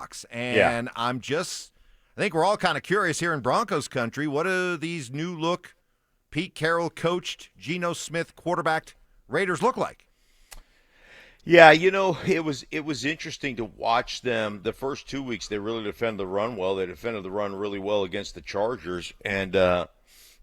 Seahawks. And I think we're all kind of curious here in Broncos country. What do these new look, Pete Carroll coached, Geno Smith quarterbacked Raiders look like? Yeah, it was interesting to watch them. The first 2 weeks, they really defended the run well. They defended the run really well against the Chargers, and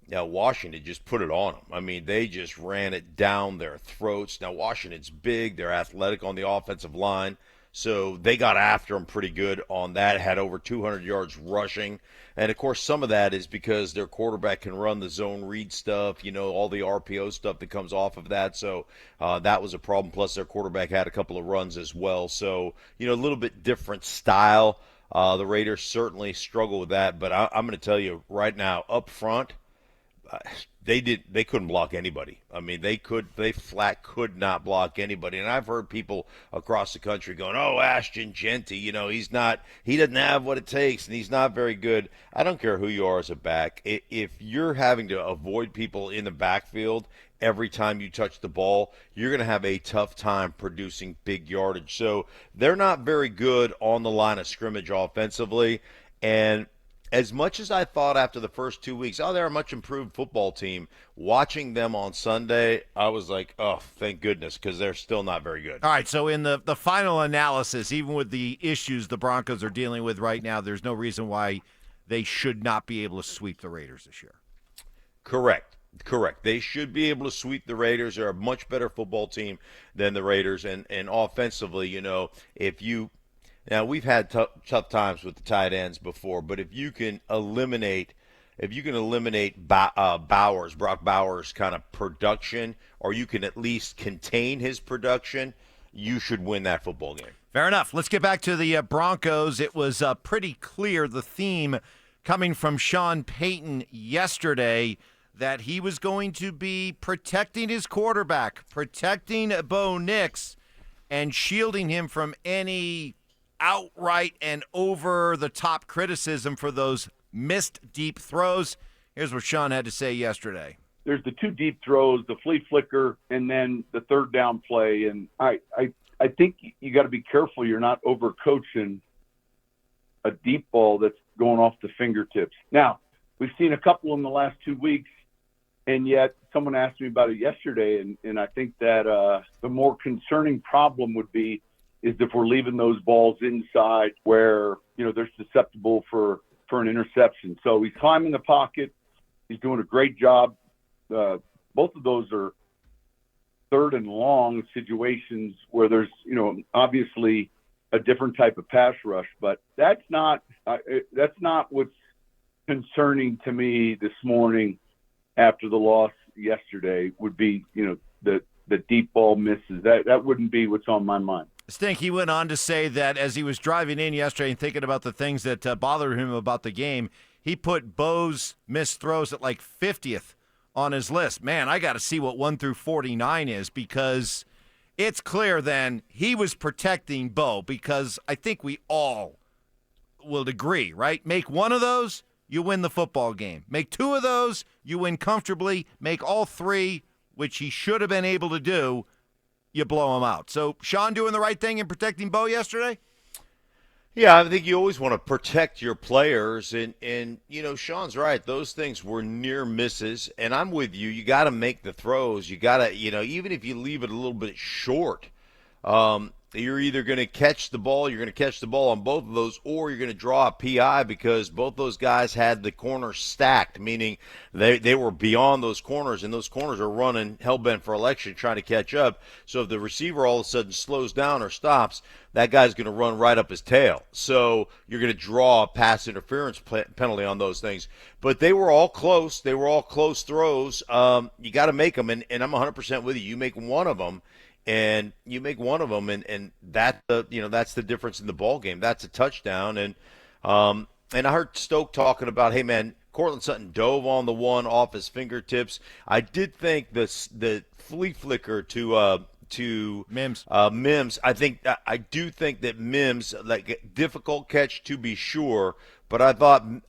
now Washington just put it on them. I mean, they just ran it down their throats. Now Washington's big; they're athletic on the offensive line, so they got after them pretty good on that. Had over 200 yards rushing, and of course, some of that is because their quarterback can run the zone read stuff. All the RPO stuff that comes off of that. So that was a problem. Plus, their quarterback had a couple of runs as well. So a little bit different style. The Raiders certainly struggle with that, but I'm going to tell you right now, up front. They couldn't block anybody. I mean, they flat could not block anybody. And I've heard people across the country going, "Oh, Ashton Genty, he doesn't have what it takes, and he's not very good." I don't care who you are as a back. If you're having to avoid people in the backfield every time you touch the ball, you're going to have a tough time producing big yardage. So they're not very good on the line of scrimmage offensively, and as much as I thought after the first 2 weeks, they're a much improved football team, watching them on Sunday, I was like, oh, thank goodness, because they're still not very good. All right, so in the final analysis, even with the issues the Broncos are dealing with right now, there's no reason why they should not be able to sweep the Raiders this year. Correct. They should be able to sweep the Raiders. They're a much better football team than the Raiders, and offensively, if you – now, we've had tough times with the tight ends before, but if you can eliminate Brock Bowers' kind of production, or you can at least contain his production, you should win that football game. Fair enough. Let's get back to the Broncos. It was pretty clear, the theme coming from Sean Payton yesterday, that he was going to be protecting his quarterback, protecting Bo Nix, and shielding him from any outright and over-the-top criticism for those missed deep throws. Here's what Sean had to say yesterday. There's the two deep throws, the flea flicker, and then the third down play. And I think you got to be careful you're not overcoaching a deep ball that's going off the fingertips. Now, we've seen a couple in the last 2 weeks, and yet someone asked me about it yesterday, and I think that the more concerning problem would be is if we're leaving those balls inside where, they're susceptible for an interception. So he's climbing the pocket. He's doing a great job. Both of those are third and long situations where there's, obviously a different type of pass rush, but that's not what's concerning to me this morning after the loss yesterday would be, the deep ball misses. That wouldn't be what's on my mind. Stink, he went on to say that as he was driving in yesterday and thinking about the things that bothered him about the game, he put Bo's missed throws at like 50th on his list. Man, I got to see what 1 through 49 is, because it's clear then he was protecting Bo, because I think we all will agree, right? Make one of those, you win the football game. Make two of those, you win comfortably. Make all three, which he should have been able to do, you blow him out. So Sean doing the right thing in protecting Bo yesterday? Yeah, I think you always want to protect your players, and Sean's right. Those things were near misses, and I'm with you. You got to make the throws. You got to, even if you leave it a little bit short, you're either going to catch the ball, on both of those, or you're going to draw a PI, because both those guys had the corners stacked, meaning they were beyond those corners, and those corners are running hell-bent for election trying to catch up. So if the receiver all of a sudden slows down or stops, that guy's going to run right up his tail. So you're going to draw a pass interference penalty on those things. But they were all close. They were all close throws. You got to make them, and I'm 100% with you. You make one of them, and that's the difference in the ball game. That's a touchdown. And I heard Stoke talking about, hey man, Cortland Sutton dove on the one off his fingertips. I did think the flea flicker to Mims. I do think that Mims, like, difficult catch to be sure, but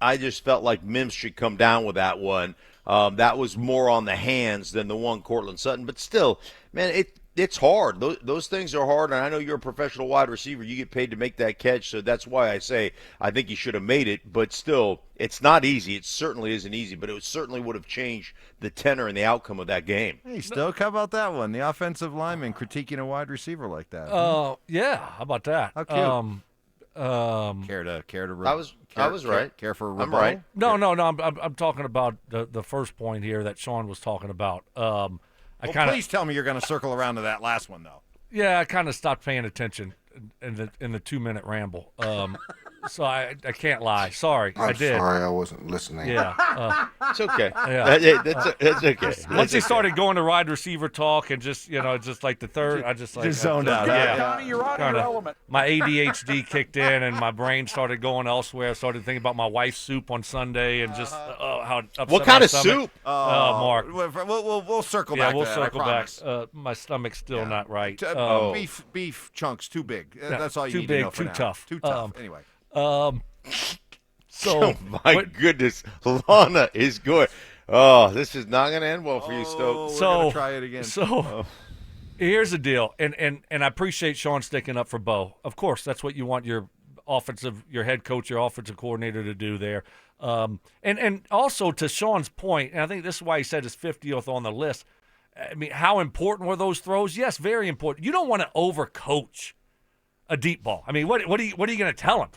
I just felt like Mims should come down with that one. That was more on the hands than the one Cortland Sutton, but still, man, It's hard. Those things are hard, and I know you're a professional wide receiver. You get paid to make that catch, so that's why I say I think you should have made it. But still, it's not easy. It certainly isn't easy, but it certainly would have changed the tenor and the outcome of that game. Hey, Stoke, how about that one? The offensive lineman critiquing a wide receiver like that. Yeah, how about that? How cute. Care to? I was right. Care for a I'm rebuttal? right. No. I'm talking about the first point here that Sean was talking about. Please tell me you're going to circle around to that last one, though. Yeah, I kind of stopped paying attention in the 2-minute ramble. So I can't lie. Sorry, I did. I'm sorry, I wasn't listening. Yeah. It's okay. Yeah. That's okay. Once they started going to wide receiver talk and just like the third, I just zoned out. Yeah. Tommy, you're out of your element. My ADHD kicked in and my brain started going elsewhere. I started thinking about my wife's soup on Sunday and just how it upset What kind my of stomach. soup? Mark. We'll circle Yeah, back. we'll to that, circle I back. promise. My stomach's still not right. Beef chunks too big. That's all you too need big, to know for too now. tough. Too tough. Anyway. So Oh my goodness, Lana is good. Oh, this is not going to end well for you, Stoke. We're gonna try it again. Here's the deal, and I appreciate Sean sticking up for Bo. Of course, that's what you want your head coach, your offensive coordinator to do there. And also to Sean's point, and I think this is why he said his 50th on the list. I mean, how important were those throws? Yes, very important. You don't want to overcoach a deep ball. I mean, what are you going to tell him?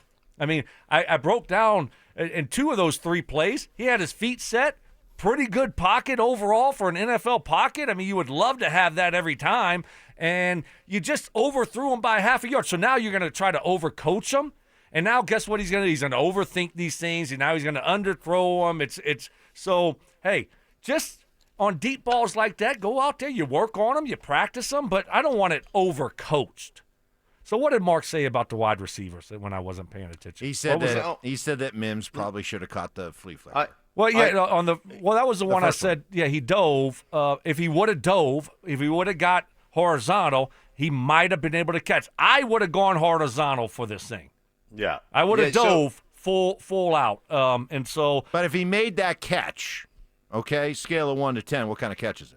I mean, I broke down in 2 of those 3 plays. He had his feet set, pretty good pocket overall for an NFL pocket. I mean, you would love to have that every time, and you just overthrew him by half a yard. So now you're going to try to overcoach him, and now guess what he's going to do? He's going to overthink these things, and now he's going to underthrow them. It's so, hey, just on deep balls like that, go out there, you work on them, you practice them, but I don't want it overcoached. So what did Mark say about the wide receivers when I wasn't paying attention? He said that Mims probably should have caught the flea flicker. That was the one I said. Yeah, he dove. If he would have dove, if he would have got horizontal, he might have been able to catch. I would have gone horizontal for this thing. Yeah, I would have dove full out. And so, but if he made that catch, okay, scale of 1 to 10, what kind of catch is it?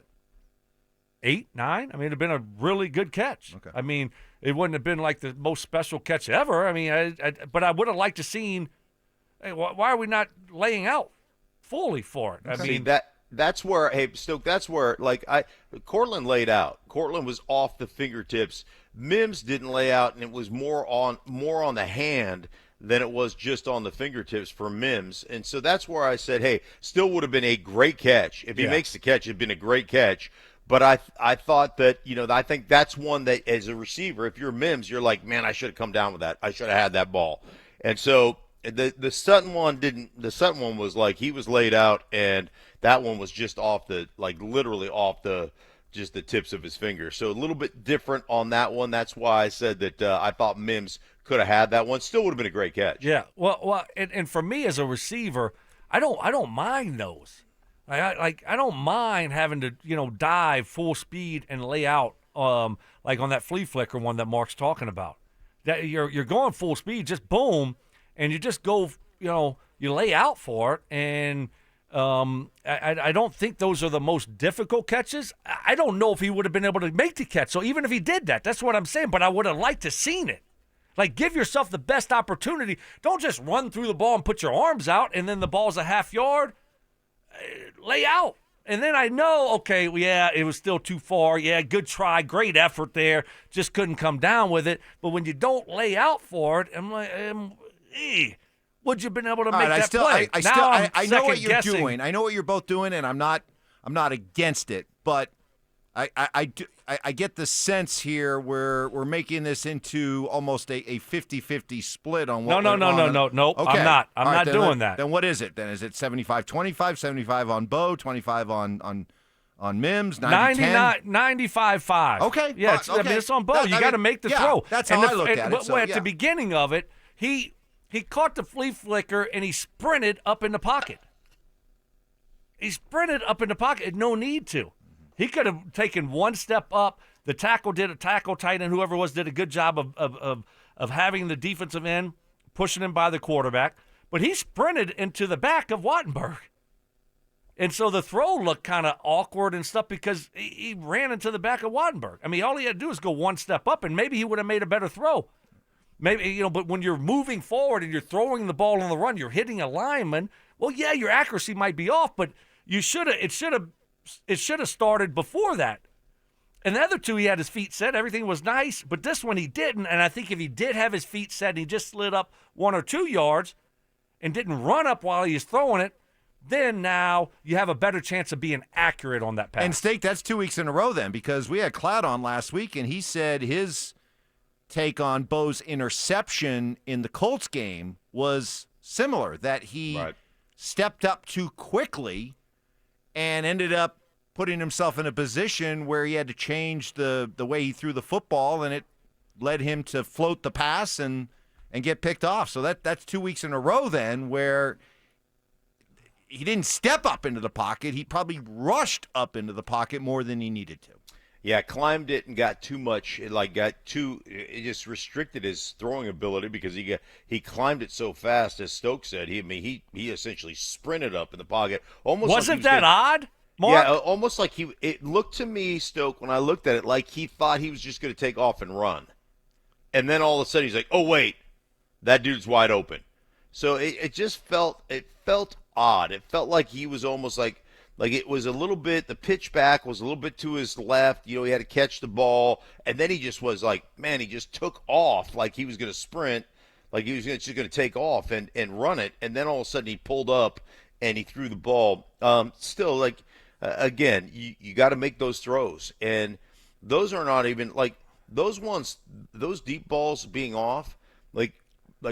8, 9. I mean, it'd have been a really good catch. Okay. I mean, it wouldn't have been like the most special catch ever. I mean, but I would have liked to seen. Hey, why are we not laying out fully for it? I mean, that's where, hey, Stoke, that's where, Cortland laid out. Cortland was off the fingertips. Mims didn't lay out, and it was more on the hand than it was just on the fingertips for Mims. And so that's where I said, hey, still would have been a great catch. If he makes the catch, it'd been a great catch. But I thought that, I think that's one that as a receiver, if you're Mims, you're like, man, I should have come down with that. I should have had that ball. And so the Sutton one didn't. The Sutton one was like he was laid out, and that one was just literally off the tips of his fingers. So a little bit different on that one. That's why I said that I thought Mims could have had that one. Still would have been a great catch. Yeah. Well, and for me as a receiver, I don't mind those. I don't mind having to dive full speed and lay out like on that flea flicker one that Mark's talking about. That you're going full speed, just boom, and you just go you lay out for it, and I don't think those are the most difficult catches. I don't know if he would have been able to make the catch. So even if he did that, that's what I'm saying. But I would have liked to seen it. Like, give yourself the best opportunity. Don't just run through the ball and put your arms out, and then the ball's a half yard. Lay out. And then I know, okay, yeah, it was still too far. Yeah, good try, great effort there. Just couldn't come down with it. But when you don't lay out for it, I'm like, would you have been able to make that play? I know what you're doing. I know what you're both doing, and I'm not against it. But I get the sense here where we're making this into almost a 50-50 split on what. No. Okay. I'm not doing that. Then what is it? Then is it 75-25, 75 on Bo, 25 on Mims, 90-10? 95-5. Okay. Yeah, okay. I mean, it's on Bo. You got to make the throw. That's how I look at it. At the beginning of it, he caught the flea flicker and he sprinted up in the pocket. He sprinted up in the pocket. No need to. He could have taken one step up. The tackle tight end, whoever it was, did a good job of having the defensive end, pushing him by the quarterback. But he sprinted into the back of Wattenberg. And so the throw looked kind of awkward and stuff because he ran into the back of Wattenberg. I mean, all he had to do was go one step up, and maybe he would have made a better throw. Maybe, but when you're moving forward and you're throwing the ball on the run, you're hitting a lineman. Well, yeah, your accuracy might be off, but it should have started before that. And the other two, he had his feet set. Everything was nice. But this one, he didn't. And I think if he did have his feet set and he just slid up 1 or 2 yards and didn't run up while he was throwing it, then now you have a better chance of being accurate on that pass. And, Steak, that's 2 weeks in a row then, because we had Cloud on last week, and he said his take on Bo's interception in the Colts game was similar, that he stepped up too quickly and ended up putting himself in a position where he had to change the way he threw the football, and it led him to float the pass and get picked off. So that's 2 weeks in a row then where he didn't step up into the pocket. He probably rushed up into the pocket more than he needed to. Yeah, climbed it and got too much. It just restricted his throwing ability because he climbed it so fast. As Stokes said, he essentially sprinted up in the pocket. Wasn't that odd, Mark? Yeah, almost like it looked to me, Stoke, when I looked at it, like he thought he was just going to take off and run, and then all of a sudden he's like, "Oh wait, that dude's wide open." So it felt odd. It felt like he was almost like it was a little bit, the pitch back was a little bit to his left. He had to catch the ball, and then he just was like, man, he just took off like he was going to sprint, like he was just going to take off and run it, and then all of a sudden he pulled up and he threw the ball. Still, again, you got to make those throws, and those are not even, those deep balls being off, like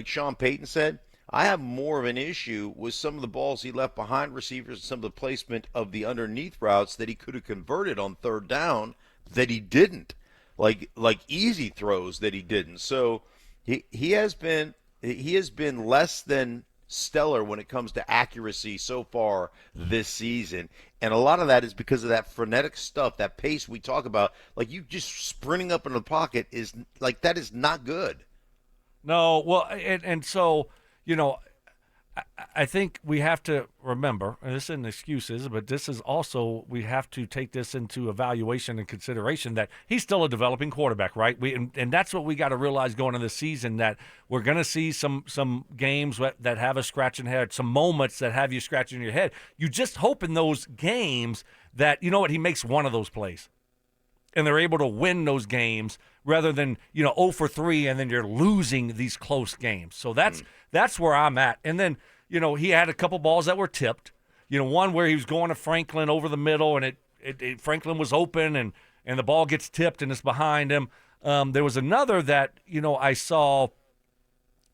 Sean Payton said, I have more of an issue with some of the balls he left behind receivers and some of the placement of the underneath routes that he could have converted on third down that he didn't, like easy throws that he didn't. So he has been less than stellar when it comes to accuracy so far this season, and a lot of that is because of that frenetic stuff, that pace we talk about. Like, you just sprinting up in the pocket is that is not good. No, well, and so. I think we have to remember, and this isn't excuses, but this is also, we have to take this into evaluation and consideration that he's still a developing quarterback, right? And that's what we got to realize going into the season, that we're going to see some games that have us scratching head, some moments that have you scratching your head. You just hope in those games that, he makes one of those plays. And they're able to win those games rather than, 0 for 3 and then you're losing these close games. So that's where I'm at. And then, he had a couple balls that were tipped. One where he was going to Franklin over the middle and Franklin was open and the ball gets tipped and it's behind him. There was another that, I saw,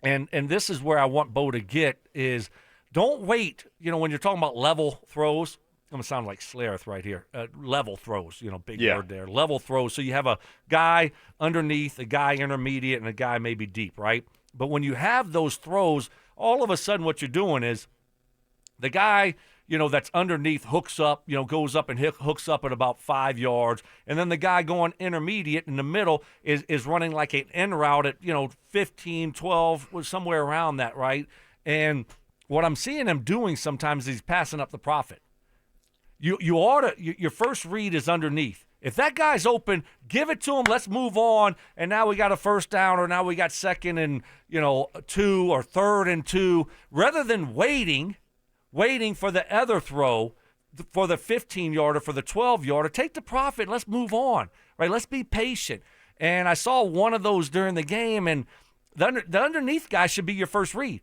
and this is where I want Bo to get, is don't wait, when you're talking about level throws. I'm going to sound like Schlereth right here. Level throws, big word there. Level throws. So you have a guy underneath, a guy intermediate, and a guy maybe deep, right? But when you have those throws, all of a sudden what you're doing is the guy, that's underneath hooks up, goes up and hooks up at about 5 yards. And then the guy going intermediate in the middle is running like an en route at, 15, 12, somewhere around that, right? And what I'm seeing him doing sometimes is he's passing up the profit. You ought to. Your first read is underneath. If that guy's open, give it to him. Let's move on. And now we got a first down, or now we got 2nd and 2 or 3rd and 2. Rather than waiting for the other throw, for the 15-yarder, for the 12-yarder, take the profit. And let's move on. Right? Let's be patient. And I saw one of those during the game, and the underneath guy should be your first read,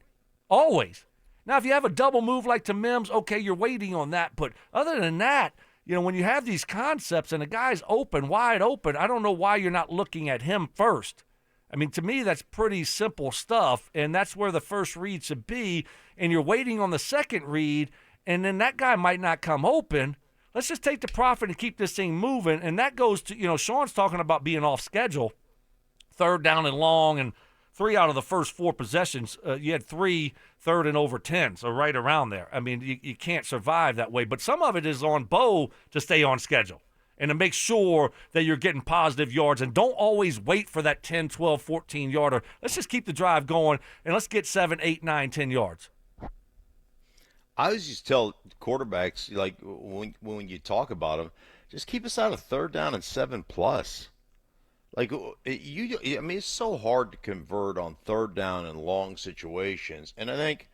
always. Now, if you have a double move like to Mims, okay, you're waiting on that. But other than that, when you have these concepts and a guy's open, wide open, I don't know why you're not looking at him first. I mean, to me, that's pretty simple stuff, and that's where the first read should be. And you're waiting on the second read, and then that guy might not come open. Let's just take the profit and keep this thing moving. And that goes to, Sean's talking about being off schedule, 3rd down and long, and 3 out of the first 4 possessions, you had 3 3rd and over 10, so right around there. I mean, you can't survive that way. But some of it is on Bo to stay on schedule and to make sure that you're getting positive yards. And don't always wait for that 10, 12, 14-yarder. Let's just keep the drive going, and let's get 7, 8, 9, 10 yards. I always just tell quarterbacks, like when you talk about them, just keep us out of 3rd down and 7+. Like I mean, it's so hard to convert on 3rd down in long situations. And I think,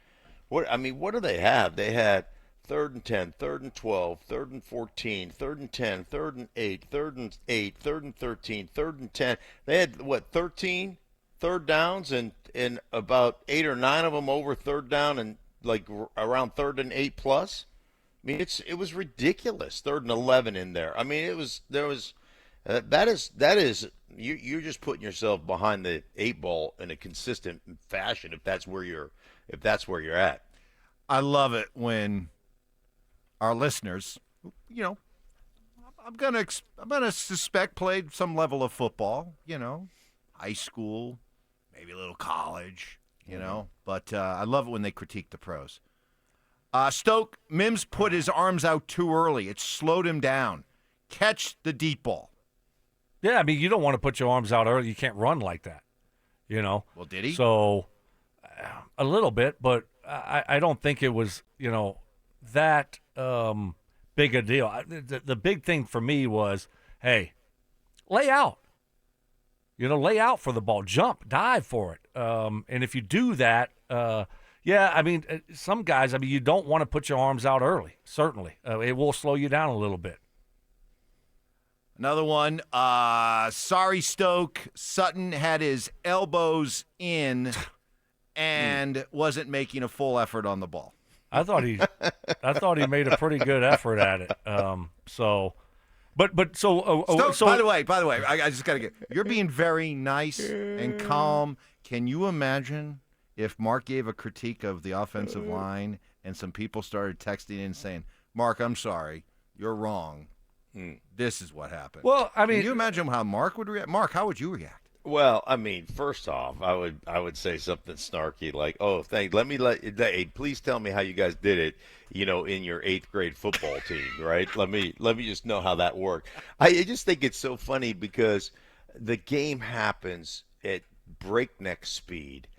what do they have? They had 3rd and 10, 3rd and 12, 3rd and 14, 3rd and 10, 3rd and 8, 3rd and 8, 3rd and 13, 3rd and 10. They had 13 third downs, and about 8 or 9 of them over 3rd down and like around 3rd and 8+. I mean, it was ridiculous. 3rd and 11 in there. I mean, that is you're just putting yourself behind the 8 ball in a consistent fashion if that's where you're at. I love it when our listeners, I'm gonna suspect played some level of football, high school, maybe a little college, But I love it when they critique the pros. Mims put his arms out too early. It slowed him down. Catch the deep ball. Yeah, I mean, you don't want to put your arms out early. You can't run like that, Well, did he? So, a little bit, but I don't think it was, that big a deal. The big thing for me was, hey, lay out. Lay out for the ball. Jump, dive for it. And if you do that, I mean, some guys, you don't want to put your arms out early, certainly. It will slow you down a little bit. Another one. Sorry, Stoke. Sutton had his elbows in and wasn't making a full effort on the ball. I thought he made a pretty good effort at it. So by the way, I just gotta you're being very nice and calm. Can you imagine if Mark gave a critique of the offensive line and some people started texting in saying, "Mark, I'm sorry, you're wrong. This is what happened." Well, I mean, can you imagine how Mark would react? Mark, how would you react? Well, I mean, first off, I would say something snarky like, "Oh, please tell me how you guys did it, in your 8th grade football team, right? Let me just know how that worked." I just think it's so funny because the game happens at breakneck speed,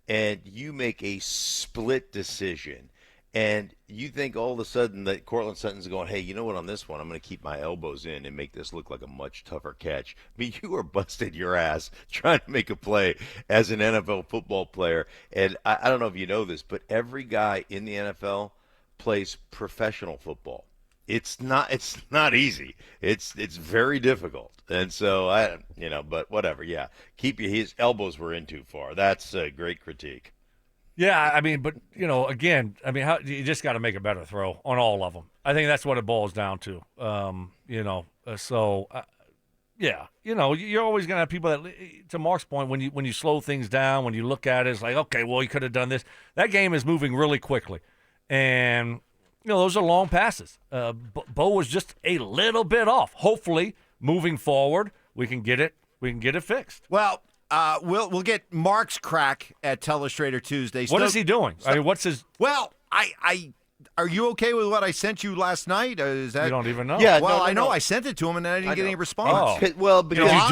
and you make a split decision. And you think all of a sudden that Cortland Sutton's going, "Hey, you know what, on this one, I'm going to keep my elbows in and make this look like a much tougher catch." I mean, you are busted your ass trying to make a play as an NFL football player. And I don't know if you know this, but every guy in the NFL plays professional football. It's not easy. It's very difficult. And so, but whatever, yeah. His elbows were in too far. That's a great critique. Yeah, I mean, but, again, you just got to make a better throw on all of them. I think that's what it boils down to. You're always going to have people that, to Mark's point, when you slow things down, when you look at it, it's like, okay, well, he could have done this. That game is moving really quickly. And, those are long passes. Bo was just a little bit off. Hopefully, moving forward, we can get it fixed. Well, we'll get Mark's crack at Telestrator Tuesday. What is he doing? What's his? Well, are you okay with what I sent you last night? Is that you don't even know? Yeah, well, no, I know no. I sent it to him and I didn't get any response. Oh. Well, because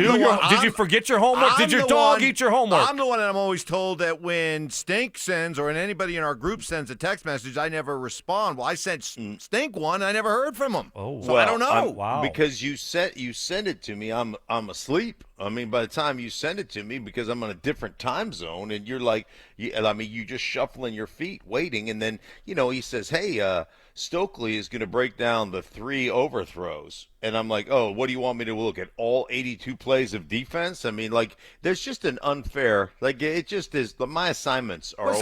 Did you forget your homework? Did your dog eat your homework? I'm the one that I'm always told that when Stink sends or when anybody in our group sends a text message, I never respond. Well, I sent Stink one, and I never heard from him. Oh, so I don't know. Wow. Because you sent it to me, I'm asleep. I mean, by the time you send it to me, because I'm on a different time zone, and you're like, you just shuffling your feet, waiting, and then he says, "Hey, Stokley is going to break down the 3 overthrows," and I'm like, "Oh, what do you want me to look at? All 82 plays of defense?" I mean, there's just an unfair, it just is. My assignments are always.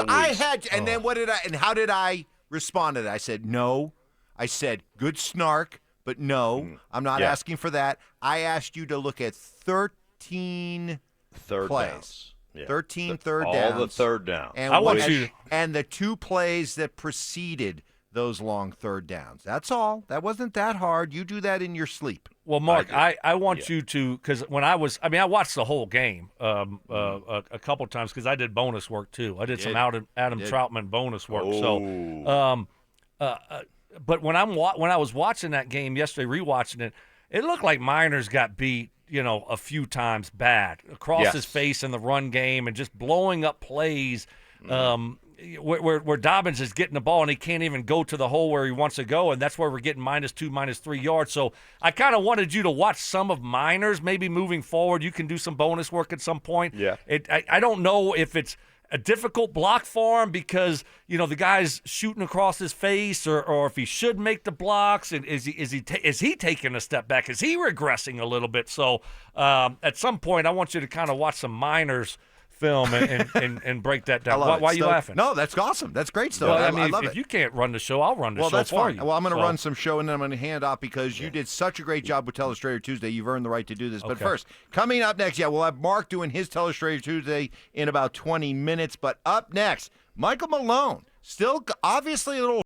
And then what did I? And how did I respond to that? I said no. I said good snark, but no, I'm not asking for that. I asked you to look at 13 third plays. downs. Yeah. 13 third downs. All the third down. And the 2 plays that preceded those long third downs. That's all. That wasn't that hard. You do that in your sleep. Well, Mark, I want you to, because when I watched the whole game a couple times because I did bonus work too. I did some Adam Troutman bonus work. Oh. So, but when I was watching that game yesterday, rewatching it, it looked like Miners got beat, a few times bad across his face in the run game and just blowing up plays. where Dobbins is getting the ball and he can't even go to the hole where he wants to go, and that's where we're getting -2, -3 yards. So I kind of wanted you to watch some of Miners maybe moving forward. You can do some bonus work at some point. Yeah. I don't know if it's a difficult block for him because, the guy's shooting across his face or if he should make the blocks. And is he taking a step back? Is he regressing a little bit? So at some point I want you to kind of watch some Miners film and break that down. Why are you laughing? No, that's awesome. That's great stuff. Well, I love if it. you can't run the show, I'll run the show that's for fine. you. Well, I'm going to run some show, and then I'm going to hand off because you did such a great job with Telestrator Tuesday. You've earned the right to do this. But Okay. first, coming up next, we'll have Mark doing his Telestrator Tuesday in about 20 minutes. But up next, Michael Malone, still obviously a little